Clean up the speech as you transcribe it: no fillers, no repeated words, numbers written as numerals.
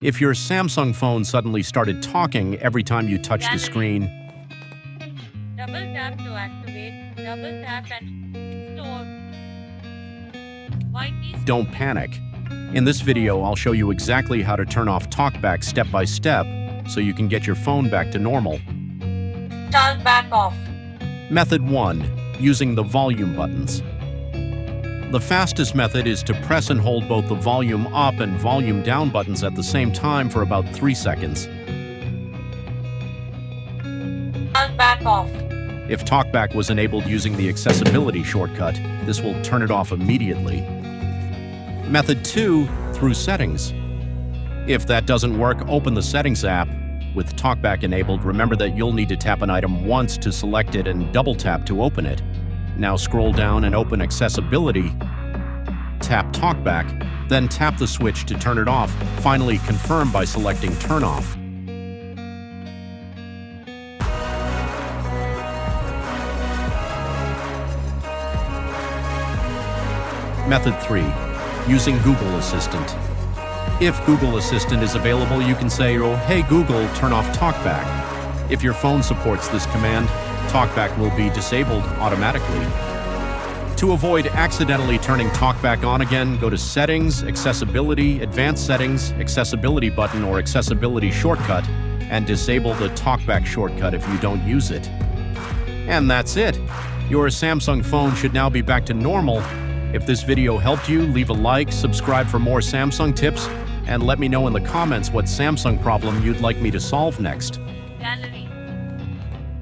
If your Samsung phone suddenly started talking every time you touch the screen, Double tap to activate, double tap and store. White keys. don't panic. In this video, I'll show you exactly how to turn off TalkBack step by step so you can get your phone back to normal. TalkBack off. Method 1. Using the volume buttons. The fastest method is to press and hold both the volume up and volume down buttons at the same time for about 3 seconds. TalkBack off. If TalkBack was enabled using the accessibility shortcut, this will turn it off immediately. Method 2. Through settings. If that doesn't work, open the Settings app. With TalkBack enabled, remember that you'll need to tap an item once to select it and double tap to open it. Now scroll down and open Accessibility. Tap TalkBack, then tap the switch to turn it off. Finally, confirm by selecting Turn Off. Method 3. Using Google Assistant. If Google Assistant is available, you can say, "Oh, hey Google, turn off TalkBack." If your phone supports this command, TalkBack will be disabled automatically. To avoid accidentally turning TalkBack on again, go to Settings, Accessibility, Advanced Settings, Accessibility button or Accessibility shortcut, and disable the TalkBack shortcut if you don't use it. And that's it. Your Samsung phone should now be back to normal. If this video helped you, leave a like, subscribe for more Samsung tips, and let me know in the comments what Samsung problem you'd like me to solve next. Gallery.